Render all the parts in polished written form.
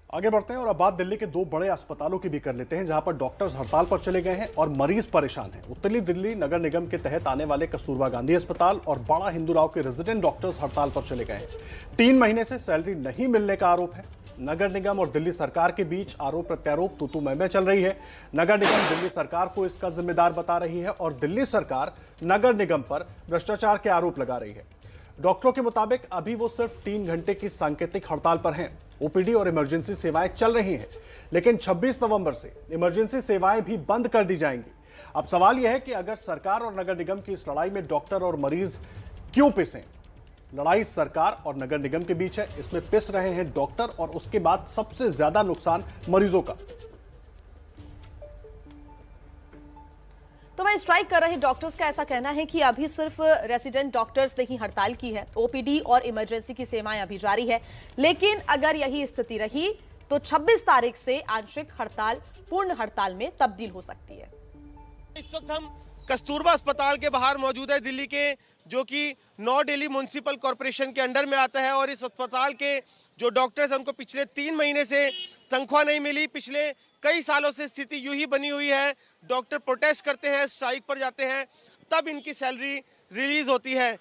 आगे बढ़ते हैं और अब बात दिल्ली के दो बड़े अस्पतालों की भी कर लेते हैं जहां पर डॉक्टर्स हड़ताल पर चले गए हैं और मरीज परेशान हैं। उत्तरी दिल्ली नगर निगम के तहत आने वाले कस्तूरबा गांधी अस्पताल और बाड़ा हिंदूराव के रेजिडेंट डॉक्टर्स हड़ताल पर चले गए हैं। 3 महीने से सैलरी नहीं मिलने का आरोप है। नगर निगम और दिल्ली सरकार के बीच आरोप प्रत्यारोप तू मैं चल रही है। नगर निगम दिल्ली सरकार को इसका जिम्मेदार बता रही है और दिल्ली सरकार नगर निगम पर भ्रष्टाचार के आरोप लगा रही है। डॉक्टरों के मुताबिक अभी वो सिर्फ 3 घंटे की सांकेतिक हड़ताल पर हैं। ओपीडी और इमरजेंसी सेवाएं चल रही हैं, लेकिन 26 नवंबर से इमरजेंसी सेवाएं भी बंद कर दी जाएंगी। अब सवाल यह है कि अगर सरकार और नगर निगम की इस लड़ाई में डॉक्टर और मरीज क्यों पिसें? लड़ाई सरकार और नगर निगम के बीच है, इसमें पिस रहे हैं डॉक्टर और उसके बाद सबसे ज्यादा नुकसान मरीजों का। तो वह स्ट्राइक कर रहे डॉक्टर्स का ऐसा कहना है कि अभी सिर्फ रेसिडेंट डॉक्टर्स ने ही हड़ताल की है, ओपीडी और इमरजेंसी की सेवाएं अभी जारी है। लेकिन अगर यही स्थिति रही तो 26 तारीख से आंशिक हड़ताल पूर्ण हड़ताल में तब्दील हो सकती है। इस वक्त हम कस्तूरबा अस्पताल के बाहर मौजूद है, दिल्ली के, जो कि नॉर्थ दिल्ली म्युनिसिपल कॉर्पोरेशन के अंडर में आता है। और इस अस्पताल के जो डॉक्टर्स हैं उनको पिछले 3 महीने से तनख्वाह नहीं मिली। पिछले कई सालों से स्थिति यूं ही बनी हुई है। डॉक्टर प्रोटेस्ट करते हैं, स्ट्राइक पर जाते हैं, तब इनकी सैलरी रिलीज होती है।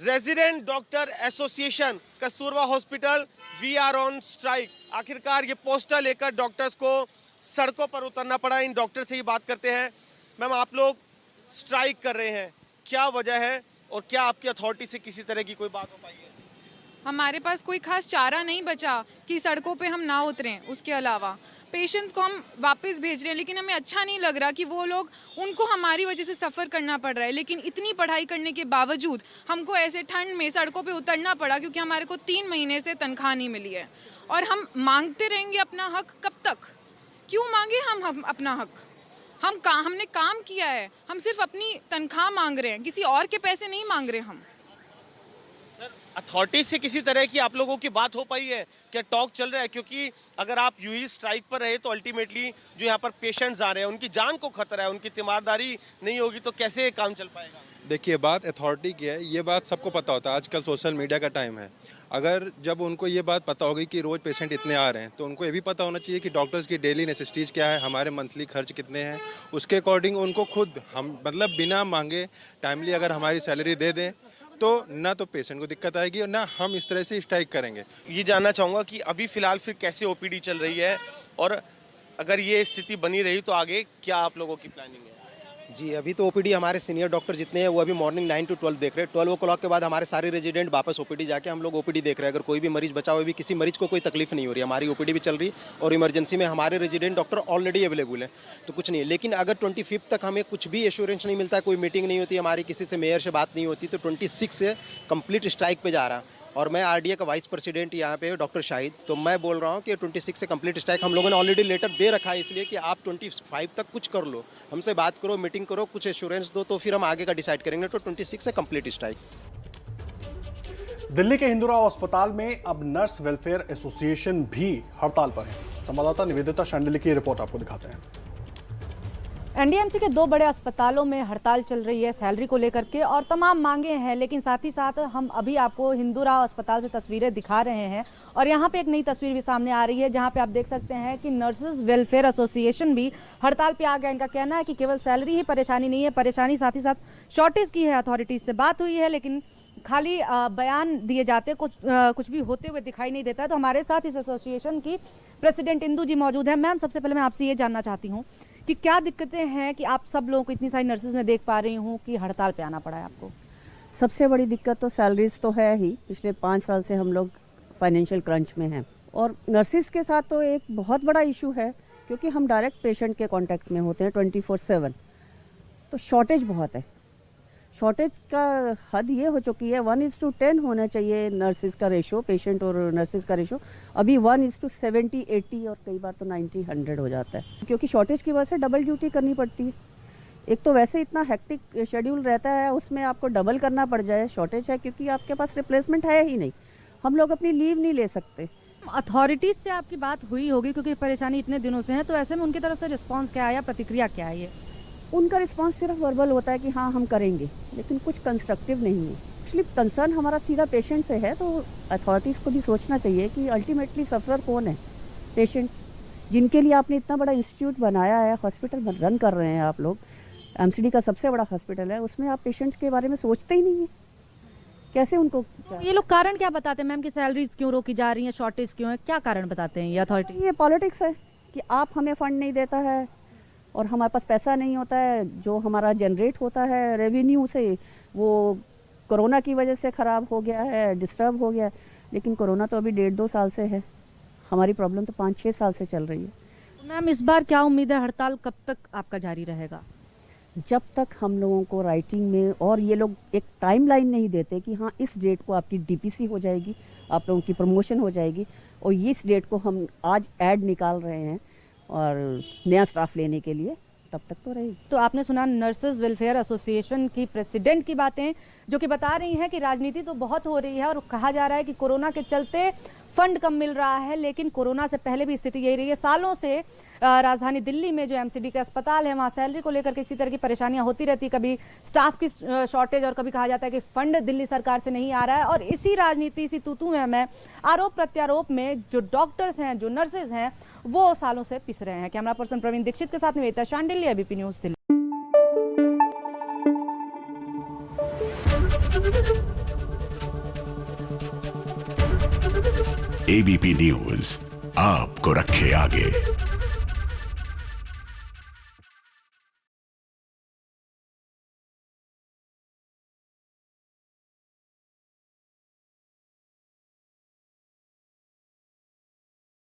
Resident doctor association Kasturba hospital, we are on strike. आखिरकार ये पोस्टर लेकर डॉक्टर्स को सड़कों पर उतरना पड़ा। इन डॉक्टर से ही बात करते हैं। मैम, आप लोग स्ट्राइक कर रहे हैं, क्या वजह है और क्या आपकी अथॉरिटी से किसी तरह की कोई बात हो पाई है? हमारे पास कोई खास चारा नहीं बचा कि सड़कों पे हम ना उतरें। उसके अलावा पेशेंट्स को हम वापस भेज रहे हैं, लेकिन हमें अच्छा नहीं लग रहा कि वो लोग, उनको हमारी वजह से सफ़र करना पड़ रहा है। लेकिन इतनी पढ़ाई करने के बावजूद हमको ऐसे ठंड में सड़कों पे उतरना पड़ा, क्योंकि हमारे को 3 महीने से तनख्वाह नहीं मिली है। और हम मांगते रहेंगे अपना हक। कब तक? क्यों मांगे हम अपना हक? हमने काम किया है, हम सिर्फ अपनी तनख्वाह मांग रहे हैं, किसी और के पैसे नहीं मांग रहे हम। अथॉरिटी से किसी तरह की आप लोगों की बात हो पाई है? क्या टॉक चल रहा है? क्योंकि अगर आप यूं ही स्ट्राइक पर रहे तो अल्टीमेटली जो यहाँ पर पेशेंट्स आ रहे हैं उनकी जान को खतरा है, उनकी तीमारदारी नहीं होगी तो कैसे काम चल पाएगा? देखिए, बात अथॉरिटी की है, ये बात सबको पता होता है। आजकल सोशल मीडिया का टाइम है। अगर जब उनको ये बात पता होगी कि रोज़ पेशेंट इतने आ रहे हैं, तो उनको ये भी पता होना चाहिए कि डॉक्टर्स की डेली नेसेसिटीज़ क्या है, हमारे मंथली खर्च कितने हैं। उसके अकॉर्डिंग उनको खुद हम बिना मांगे टाइमली अगर हमारी सैलरी दे दें तो ना तो पेशेंट को दिक्कत आएगी और ना हम इस तरह से स्ट्राइक करेंगे। ये जानना चाहूँगा कि अभी फ़िलहाल फिर कैसे ओपीडी चल रही है और अगर ये स्थिति बनी रही तो आगे क्या आप लोगों की प्लानिंग है? जी, अभी तो ओपीडी हमारे सीनियर डॉक्टर जितने हैं वो अभी मॉर्निंग 9 to 12 देख रहे हैं। 12 o'clock के बाद हमारे सारे रेजिडेंट वापस ओपीडी जाके हम लोग ओपीडी देख रहे हैं। अगर कोई भी मरीज बचा हुआ भी, किसी मरीज को कोई तकलीफ नहीं हो रही, हमारी ओपीडी भी चल रही और इमरजेंसी में हमारे रेजिडेंट डॉक्टर ऑलरेडी अवेलेबल है, तो कुछ नहीं है। लेकिन अगर 25 तक हमें कुछ भी एश्योरेंस नहीं मिलता है, कोई मीटिंग नहीं होती हमारी, किसी से मेयर से बात नहीं होती, तो 26 से कंप्लीट स्ट्राइक पे जा रहा। और मैं आरडीए का वाइस प्रेसिडेंट यहाँ पे डॉक्टर शाहिद, तो मैं बोल रहा हूँ कि 26 से कंप्लीट स्ट्राइक। हम लोगों ने ऑलरेडी लेटर दे रखा है, इसलिए कि आप 25 तक कुछ कर लो, हमसे बात करो, मीटिंग करो, कुछ एश्योरेंस दो, तो फिर हम आगे का डिसाइड करेंगे। तो 26 से कंप्लीट स्ट्राइक। दिल्ली के हिंदूराव अस्पताल में अब नर्स वेलफेयर एसोसिएशन भी हड़ताल पर है। संवाददाता निवेदिता शांडिल्य की रिपोर्ट आपको दिखाते हैं। एनडीएमसी के 2 बड़े अस्पतालों में हड़ताल चल रही है सैलरी को लेकर के और तमाम मांगे हैं, लेकिन साथ ही साथ हम अभी आपको हिंदूराव अस्पताल से तस्वीरें दिखा रहे हैं और यहाँ पे एक नई तस्वीर भी सामने आ रही है जहाँ पे आप देख सकते हैं कि नर्सेज वेलफेयर एसोसिएशन भी हड़ताल पे आ गया। इनका कहना है कि केवल सैलरी ही परेशानी नहीं है, परेशानी साथ ही साथ शॉर्टेज की है। अथॉरिटीज से बात हुई है लेकिन खाली बयान दिए जाते, कुछ भी होते हुए दिखाई नहीं देता है। तो हमारे साथ इस एसोसिएशन की प्रेसिडेंट इंदू जी मौजूद है। मैम, सबसे पहले मैं आपसे ये जानना चाहती हूँ कि क्या दिक्कतें हैं कि आप सब लोगों को, इतनी सारी नर्सेज में देख पा रही हूँ कि हड़ताल पे आना पड़ा है आपको? सबसे बड़ी दिक्कत तो सैलरीज तो है ही। पिछले 5 साल से हम लोग फाइनेंशियल क्रंच में हैं और नर्सेज के साथ तो एक बहुत बड़ा इशू है, क्योंकि हम डायरेक्ट पेशेंट के कांटेक्ट में होते हैं 24/7। तो शॉर्टेज बहुत है। शॉर्टेज का हद ये हो चुकी है, 1:10 होना चाहिए नर्सेज का रेशो, पेशेंट और नर्सेज का रेशो। अभी 1:70, 80 और कई बार तो 90, 100 हो जाता है, क्योंकि शॉर्टेज की वजह से डबल ड्यूटी करनी पड़ती है। एक तो वैसे इतना हेक्टिक शेड्यूल रहता है, उसमें आपको डबल करना पड़ जाए, शॉर्टेज है क्योंकि आपके पास रिप्लेसमेंट है ही नहीं। हम लोग अपनी लीव नहीं ले सकते। अथॉरिटीज से आपकी बात हुई होगी क्योंकि परेशानी इतने दिनों से है, तो ऐसे में उनकी तरफ से रिस्पॉन्स क्या है या प्रतिक्रिया क्या है? ये उनका रिस्पांस सिर्फ वर्बल होता है कि हाँ हम करेंगे, लेकिन कुछ कंस्ट्रक्टिव नहीं है। एक्चुअली कंसर्न हमारा सीधा पेशेंट से है, तो अथॉरिटीज़ को भी सोचना चाहिए कि अल्टीमेटली सफरर कौन है। पेशेंट्स जिनके लिए आपने इतना बड़ा इंस्टीट्यूट बनाया है, हॉस्पिटल रन कर रहे हैं आप लोग, एमसीडी का सबसे बड़ा हॉस्पिटल है, उसमें आप पेशेंट्स के बारे में सोचते ही नहीं है। कैसे उनको तो ये लोग कारण क्या बताते हैं मैम कि सैलरीज क्यों रोकी जा रही हैं, शॉर्टेज क्यों है, क्या कारण बताते हैं ये अथॉरिटी? ये पॉलिटिक्स है कि आप हमें फंड नहीं देता है और हमारे पास पैसा नहीं होता है, जो हमारा जनरेट होता है रेवेन्यू से वो कोरोना की वजह से ख़राब हो गया है, डिस्टर्ब हो गया है। लेकिन कोरोना तो अभी 1.5-2 साल से है, हमारी प्रॉब्लम तो 5-6 साल से चल रही है। मैम इस बार क्या उम्मीद है, हड़ताल कब तक आपका जारी रहेगा? जब तक हम लोगों को राइटिंग में, और ये लोग एक टाइमलाइन नहीं देते कि हाँ इस डेट को आपकी डीपीसी हो जाएगी, आप लोगों की प्रमोशन हो जाएगी, और इस डेट को हम आज ऐड निकाल रहे हैं और नया स्टाफ लेने के लिए, तब तक तो रहेगी। तो आपने सुना नर्सेज वेलफेयर एसोसिएशन की प्रेसिडेंट की बातें, जो कि बता रही हैं कि राजनीति तो बहुत हो रही है और कहा जा रहा है कि कोरोना के चलते फंड कम मिल रहा है, लेकिन कोरोना से पहले भी स्थिति यही रही है। सालों से राजधानी दिल्ली में जो एमसीडी का अस्पताल है, वहाँ सैलरी को लेकर किसी तरह की परेशानियां होती रहती, कभी स्टाफ की शॉर्टेज और कभी कहा जाता है कि फंड दिल्ली सरकार से नहीं आ रहा है। और इसी राजनीति, इसी तूतू में आरोप प्रत्यारोप में जो डॉक्टर्स हैं, जो नर्सेज हैं, वो सालों से पिस रहे हैं। कैमरा पर्सन प्रवीण दीक्षित के साथ Nivedita Shandilya, ABP news Delhi. ABP news आपको रखे आगे।